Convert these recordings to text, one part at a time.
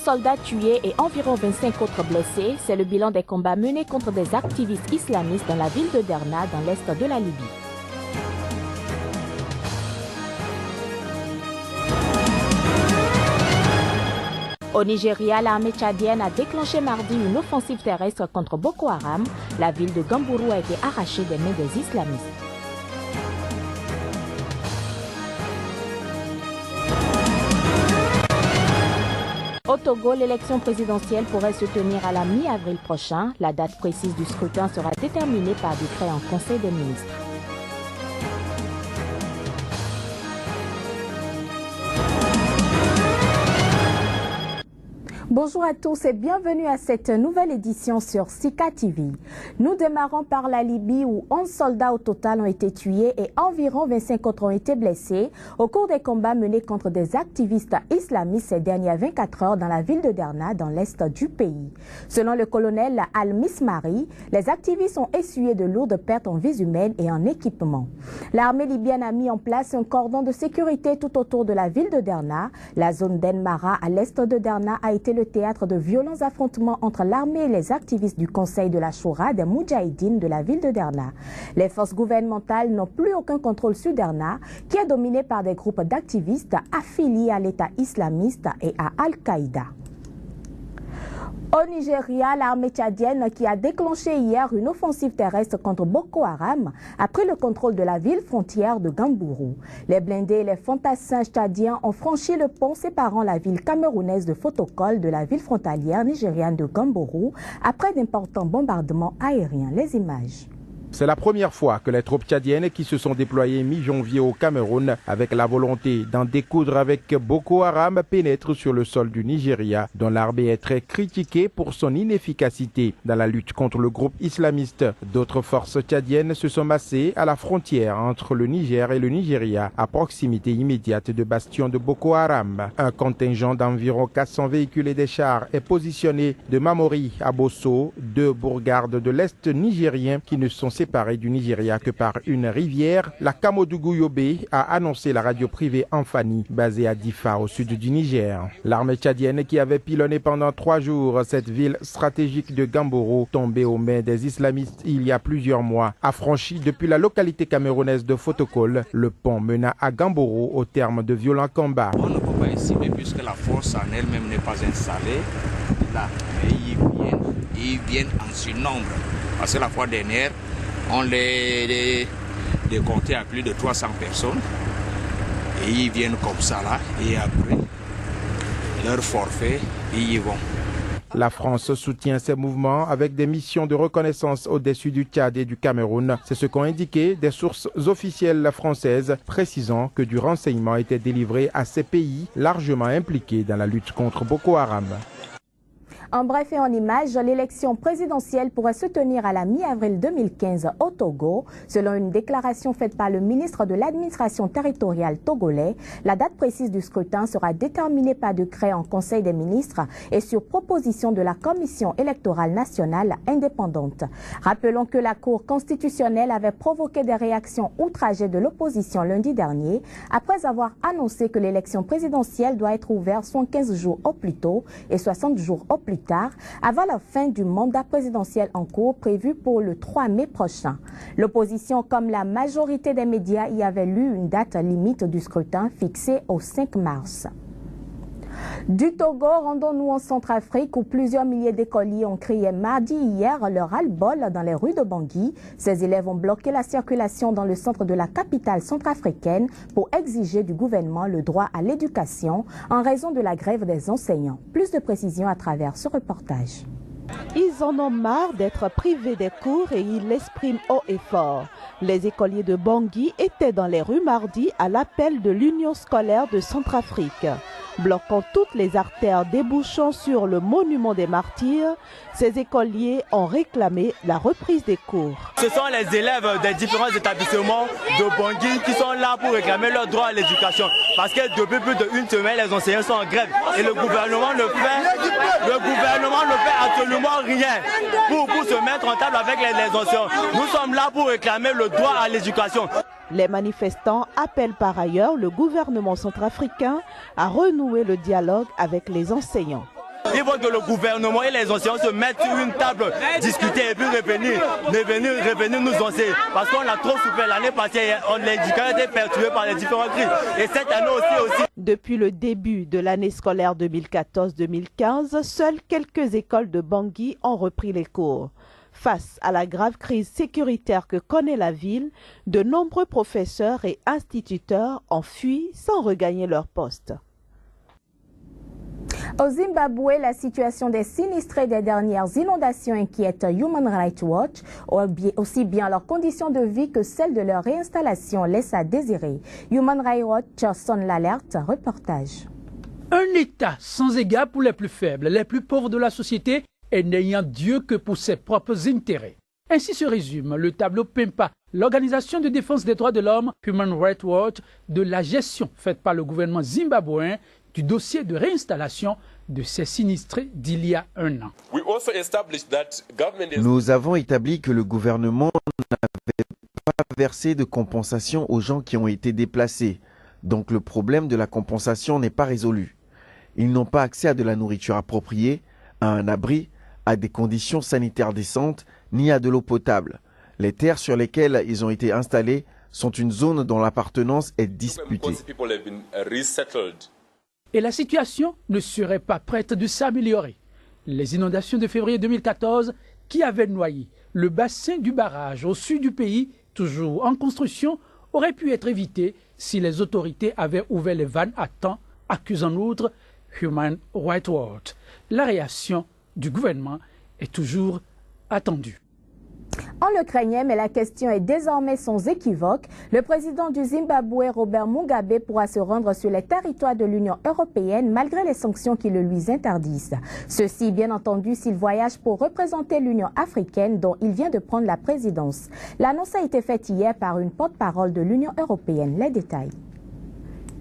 soldats tués et environ 25 autres blessés, c'est le bilan des combats menés contre des activistes islamistes dans la ville de Derna, dans l'est de la Libye. Au Nigeria, l'armée tchadienne a déclenché mardi une offensive terrestre contre Boko Haram. La ville de Gambourou a été arrachée des mains des islamistes. Au Togo, l'élection présidentielle pourrait se tenir à la mi-avril prochain. La date précise du scrutin sera déterminée par décret en Conseil des ministres. Bonjour à tous et bienvenue à cette nouvelle édition sur Sika TV. Nous démarrons par la Libye où 11 soldats au total ont été tués et environ 25 autres ont été blessés au cours des combats menés contre des activistes islamistes ces dernières 24 heures dans la ville de Derna, dans l'est du pays. Selon le colonel Al-Mismari, les activistes ont essuyé de lourdes pertes en vies humaines et en équipement. L'armée libyenne a mis en place un cordon de sécurité tout autour de la ville de Derna. La zone d'Enmara à l'est de Derna a été le théâtre de violents affrontements entre l'armée et les activistes du Conseil de la Choura des Moudjahidines de la ville de Derna. Les forces gouvernementales n'ont plus aucun contrôle sur Derna, qui est dominé par des groupes d'activistes affiliés à l'État islamiste et à Al-Qaïda. Au Nigeria, l'armée tchadienne qui a déclenché hier une offensive terrestre contre Boko Haram a pris le contrôle de la ville frontière de Gambourou. Les blindés et les fantassins tchadiens ont franchi le pont séparant la ville camerounaise de Fotokol de la ville frontalière nigériane de Gambourou après d'importants bombardements aériens. Les images. C'est la première fois que les troupes tchadiennes qui se sont déployées mi-janvier au Cameroun avec la volonté d'en découdre avec Boko Haram pénètrent sur le sol du Nigeria, dont l'armée est très critiquée pour son inefficacité dans la lutte contre le groupe islamiste. D'autres forces tchadiennes se sont massées à la frontière entre le Niger et le Nigeria, à proximité immédiate de bastions de Boko Haram. Un contingent d'environ 400 véhicules et des chars est positionné de Mamori à Bosso, deux bourgades de l'Est nigérien qui ne sont séparés du Nigeria que par une rivière. La Kamodougou-Yobe a annoncé la radio privée Amfani, basée à Difa, au sud du Niger. L'armée tchadienne qui avait pilonné pendant 3 jours cette ville stratégique de Gambourou, tombée aux mains des islamistes il y a plusieurs mois, a franchi depuis la localité camerounaise de Fotokol le pont menant à Gambourou au terme de violents combats. On ne peut pas estimer puisque la force en elle-même n'est pas installée là, mais ils viennent en surnombre. Parce que la fois dernière, on les comptait à plus de 300 personnes et ils viennent comme ça là et après leur forfait, ils y vont. La France soutient ces mouvements avec des missions de reconnaissance au-dessus du Tchad et du Cameroun. C'est ce qu'ont indiqué des sources officielles françaises, précisant que du renseignement était délivré à ces pays largement impliqués dans la lutte contre Boko Haram. En bref et en images, l'élection présidentielle pourrait se tenir à la mi-avril 2015 au Togo. Selon une déclaration faite par le ministre de l'administration territoriale togolais, la date précise du scrutin sera déterminée par décret en Conseil des ministres et sur proposition de la Commission électorale nationale indépendante. Rappelons que la Cour constitutionnelle avait provoqué des réactions outragées de l'opposition lundi dernier après avoir annoncé que l'élection présidentielle doit être ouverte 115 jours au plus tôt et 60 jours au plus tard, avant la fin du mandat présidentiel en cours prévu pour le 3 mai prochain. L'opposition, comme la majorité des médias, y avait lu une date limite du scrutin fixée au 5 mars. Du Togo, rendons-nous en Centrafrique où plusieurs milliers d'écoliers ont crié mardi hier leur ras-le-bol dans les rues de Bangui. Ces élèves ont bloqué la circulation dans le centre de la capitale centrafricaine pour exiger du gouvernement le droit à l'éducation en raison de la grève des enseignants. Plus de précisions à travers ce reportage. Ils en ont marre d'être privés des cours et ils l'expriment haut et fort. Les écoliers de Bangui étaient dans les rues mardi à l'appel de l'Union scolaire de Centrafrique. Bloquant toutes les artères débouchant sur le monument des martyrs, ces écoliers ont réclamé la reprise des cours. Ce sont les élèves des différents établissements de Bangui qui sont là pour réclamer leur droit à l'éducation. Parce que depuis plus d'1 semaine, les enseignants sont en grève et le gouvernement ne fait absolument rien pour se mettre en table avec les enseignants. Nous sommes là pour réclamer le droit à l'éducation. Les manifestants appellent par ailleurs le gouvernement centrafricain à renouer le dialogue avec les enseignants. Il faut que le gouvernement et les enseignants se mettent sur une table, discuter et puis revenir nous enseigner. Parce qu'on a trop souffert l'année passée, l'éducation a été perturbée par les différentes crises. Et cette année aussi. Depuis le début de l'année scolaire 2014-2015, seules quelques écoles de Bangui ont repris les cours. Face à la grave crise sécuritaire que connaît la ville, de nombreux professeurs et instituteurs ont fui sans regagner leur poste. Au Zimbabwe, la situation des sinistrés des dernières inondations inquiète Human Rights Watch. Aussi bien leurs conditions de vie que celles de leur réinstallation laissent à désirer. Human Rights Watch sonne l'alerte. Reportage. Un État sans égard pour les plus faibles, les plus pauvres de la société et n'ayant Dieu que pour ses propres intérêts. Ainsi se résume le tableau PIMPA, l'organisation de défense des droits de l'homme Human Rights Watch, de la gestion faite par le gouvernement zimbabwéen du dossier de réinstallation de ces sinistrés d'il y a un an. Nous avons établi que le gouvernement n'avait pas versé de compensation aux gens qui ont été déplacés. Donc le problème de la compensation n'est pas résolu. Ils n'ont pas accès à de la nourriture appropriée, à un abri, à des conditions sanitaires décentes, ni à de l'eau potable. Les terres sur lesquelles ils ont été installés sont une zone dont l'appartenance est disputée. Et la situation ne serait pas prête de s'améliorer. Les inondations de février 2014 qui avaient noyé le bassin du barrage au sud du pays, toujours en construction, auraient pu être évitées si les autorités avaient ouvert les vannes à temps, accuse en outre Human Rights Watch. La réaction du gouvernement est toujours attendue. On le craignait, mais la question est désormais sans équivoque. Le président du Zimbabwe, Robert Mugabe, pourra se rendre sur les territoires de l'Union européenne malgré les sanctions qui le lui interdisent. Ceci, bien entendu, s'il voyage pour représenter l'Union africaine dont il vient de prendre la présidence. L'annonce a été faite hier par une porte-parole de l'Union européenne. Les détails.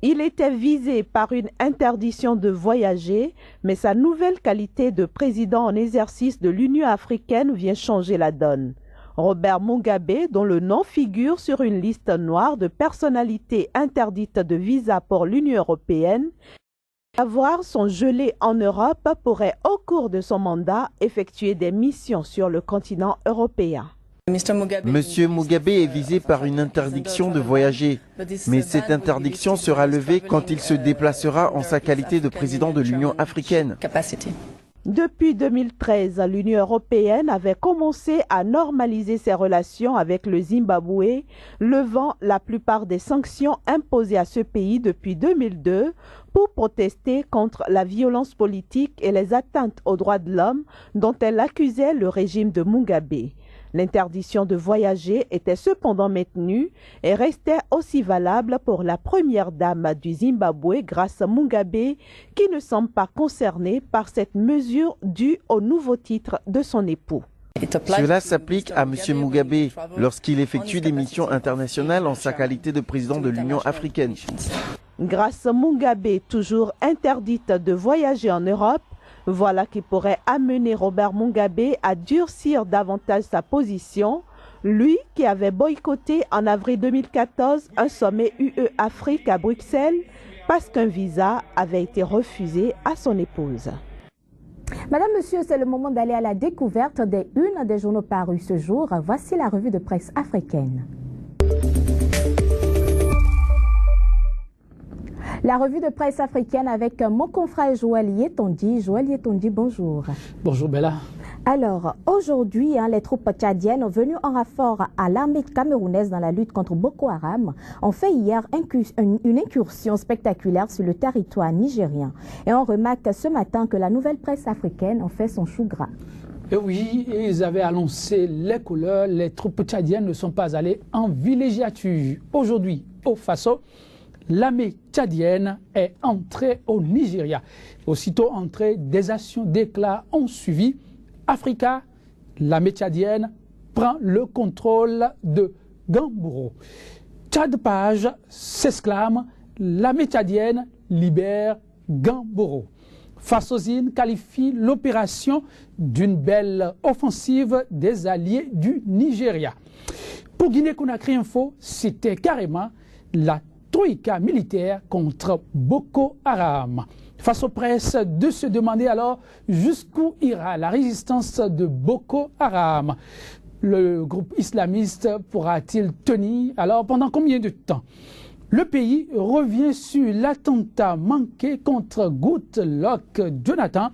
Il était visé par une interdiction de voyager, mais sa nouvelle qualité de président en exercice de l'Union africaine vient changer la donne. Robert Mugabe, dont le nom figure sur une liste noire de personnalités interdites de visa pour l'Union européenne, avoir son gelé en Europe pourrait, au cours de son mandat, effectuer des missions sur le continent européen. Monsieur Mugabe est visé par une interdiction de voyager, mais cette interdiction sera levée quand il se déplacera en sa qualité de président de l'Union africaine. Depuis 2013, l'Union européenne avait commencé à normaliser ses relations avec le Zimbabwe, levant la plupart des sanctions imposées à ce pays depuis 2002 pour protester contre la violence politique et les atteintes aux droits de l'homme dont elle accusait le régime de Mugabe. L'interdiction de voyager était cependant maintenue et restait aussi valable pour la première dame du Zimbabwe, Grace Mugabe, qui ne semble pas concernée par cette mesure due au nouveau titre de son époux. Cela s'applique à M. Mugabe lorsqu'il effectue des missions internationales en sa qualité de président de l'Union africaine. Grace Mugabe, toujours interdite de voyager en Europe, voilà qui pourrait amener Robert Mugabe à durcir davantage sa position, lui qui avait boycotté en avril 2014 un sommet UE-Afrique à Bruxelles parce qu'un visa avait été refusé à son épouse. Madame, Monsieur, c'est le moment d'aller à la découverte des unes des journaux parus ce jour. Voici la revue de presse africaine. La revue de presse africaine avec mon confrère Joël Yetondi. Joël Yetondi, bonjour. Bonjour Bella. Alors, aujourd'hui, les troupes tchadiennes venues en renfort à l'armée camerounaise dans la lutte contre Boko Haram ont fait hier une incursion spectaculaire sur le territoire nigérien. Et on remarque ce matin que la nouvelle presse africaine en fait son chou gras. Et oui, ils avaient annoncé les couleurs. Les troupes tchadiennes ne sont pas allées en villégiature. Aujourd'hui, au Faso, l'armée tchadienne est entrée au Nigeria. Aussitôt entrée, des actions d'éclat ont suivi. Africa, l'armée tchadienne prend le contrôle de Gambourou. Tchad Page s'exclame, l'armée tchadienne libère Gambourou. Fasozine qualifie l'opération d'une belle offensive des alliés du Nigeria. Pour Guinée-Conakry Info, c'était carrément la troïka militaire contre Boko Haram. Face aux presses de se demander alors jusqu'où ira la résistance de Boko Haram. Le groupe islamiste pourra-t-il tenir alors pendant combien de temps? Le pays revient sur l'attentat manqué contre Goodluck Jonathan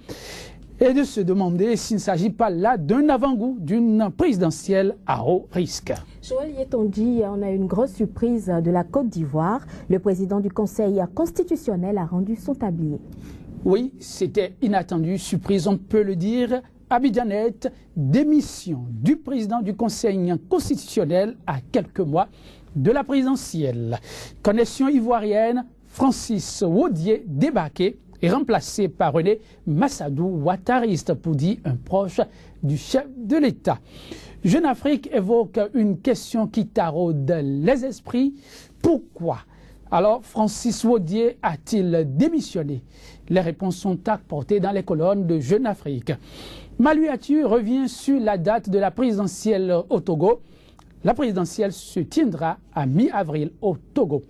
et de se demander s'il ne s'agit pas là d'un avant-goût d'une présidentielle à haut risque. Joël Yetonji, on a une grosse surprise de la Côte d'Ivoire. Le président du Conseil constitutionnel a rendu son tablier. Oui, c'était inattendu, surprise, on peut le dire. Abidjanette, démission du président du Conseil constitutionnel à quelques mois de la présidentielle. Connexion ivoirienne, Francis Wodié débarqué et remplacé par René Massadou, ouattariste, pour dire un proche du chef de l'État. Jeune Afrique évoque une question qui taraude les esprits. Pourquoi alors Francis Wodié a-t-il démissionné? Les réponses sont apportées dans les colonnes de Jeune Afrique. Maluatu revient sur la date de la présidentielle au Togo. La présidentielle se tiendra à mi-avril au Togo.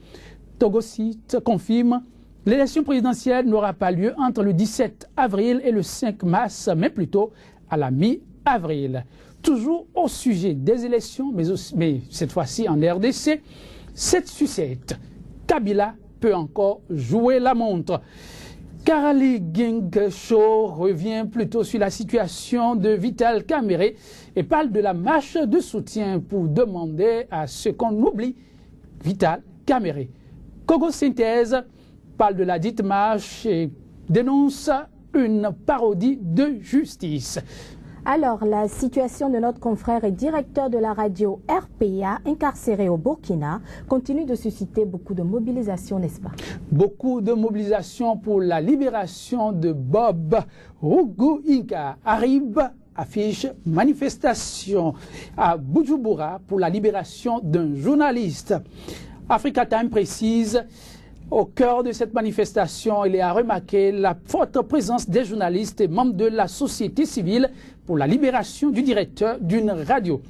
Togo Site confirme l'élection présidentielle n'aura pas lieu entre le 17 avril et le 5 mars, mais plutôt à la mi-avril. Toujours au sujet des élections, mais cette fois-ci en RDC, cette sucette. Kabila peut encore jouer la montre. Karali Guinguesho revient plutôt sur la situation de Vital Kamerhe et parle de la marche de soutien pour demander à ce qu'on oublie Vital Kamerhe. Kogo Synthèse parle de la dite marche et dénonce une parodie de justice. Alors, la situation de notre confrère et directeur de la radio RPA, incarcéré au Burkina, continue de susciter beaucoup de mobilisation, n'est-ce pas? Beaucoup de mobilisation pour la libération de Bob Rugu-Inka. Arrive, affiche, manifestation à Bujumbura pour la libération d'un journaliste. Africa Time précise, au cœur de cette manifestation, il est à remarquer la forte présence des journalistes et membres de la société civile pour la libération du directeur d'une radio.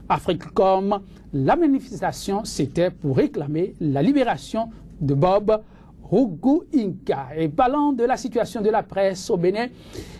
Africom, la manifestation, c'était pour réclamer la libération de Bob Rugu-Inka. Et parlant de la situation de la presse au Bénin,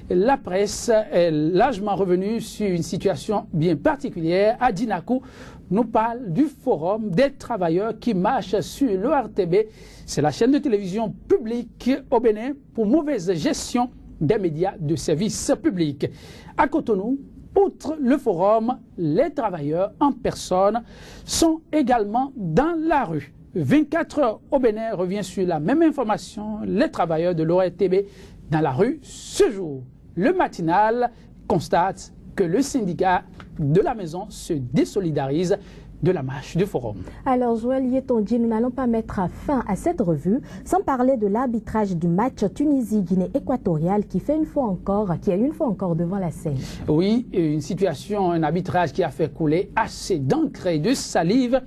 la presse est largement revenue sur une situation bien particulière. À Dinakou, nous parle du forum des travailleurs qui marchent sur l'ORTB. C'est la chaîne de télévision publique au Bénin pour mauvaise gestion des médias de service public. À Cotonou, outre le forum, les travailleurs en personne sont également dans la rue. 24 heures au Bénin revient sur la même information. Les travailleurs de l'ORTB dans la rue ce jour. Le matinal constate que le syndicat de la maison se désolidarise de la marche du forum. Alors, Joël Yetonji, nous n'allons pas mettre fin à cette revue sans parler de l'arbitrage du match Tunisie-Guinée équatoriale qui est une fois encore devant la scène. Oui, une situation, un arbitrage qui a fait couler assez d'encre et de salive.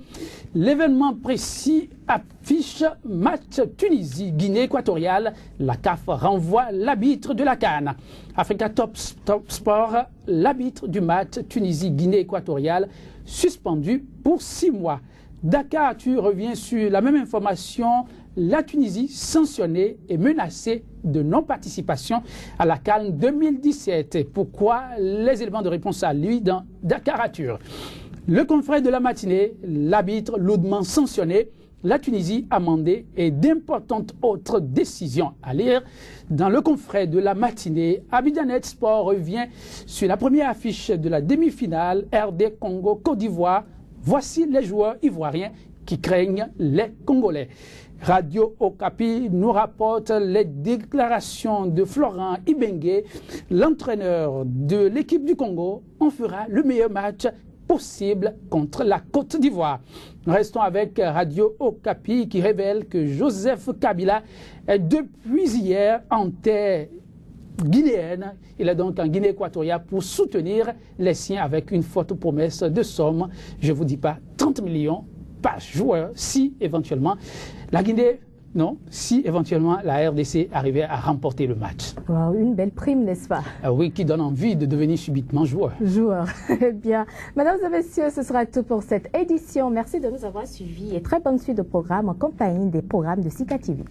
L'événement précis affiche match Tunisie-Guinée équatoriale. La CAF renvoie l'arbitre de la CAN. Africa Top Sport, l'arbitre du match Tunisie-Guinée équatoriale suspendu pour 6 mois. Dakar, tu reviens sur la même information. La Tunisie sanctionnée et menacée de non-participation à la CAN 2017. Pourquoi? Les éléments de réponse à lui dans Dakarature. Le confrère de la matinée, l'arbitre lourdement sanctionné, la Tunisie amendée et d'importantes autres décisions à lire. Dans le confrère de la matinée, Abidjanette Sport revient sur la première affiche de la demi-finale RD Congo-Côte d'Ivoire. Voici les joueurs ivoiriens qui craignent les Congolais. Radio Okapi nous rapporte les déclarations de Florent Ibenge, l'entraîneur de l'équipe du Congo. On fera le meilleur match possible contre la Côte d'Ivoire. Restons avec Radio Okapi qui révèle que Joseph Kabila est depuis hier en terre guinéenne. Il est donc en Guinée équatoriale pour soutenir les siens avec une forte promesse de somme, je ne vous dis pas 30 millions par joueur si éventuellement la Guinée... Non, si éventuellement la RDC arrivait à remporter le match. Wow, une belle prime, n'est-ce pas? Oui, qui donne envie de devenir subitement joueur. Bien. Mesdames et messieurs, ce sera tout pour cette édition. Merci de nous avoir suivis et très bonne suite de programmes en compagnie des programmes de Sika TV.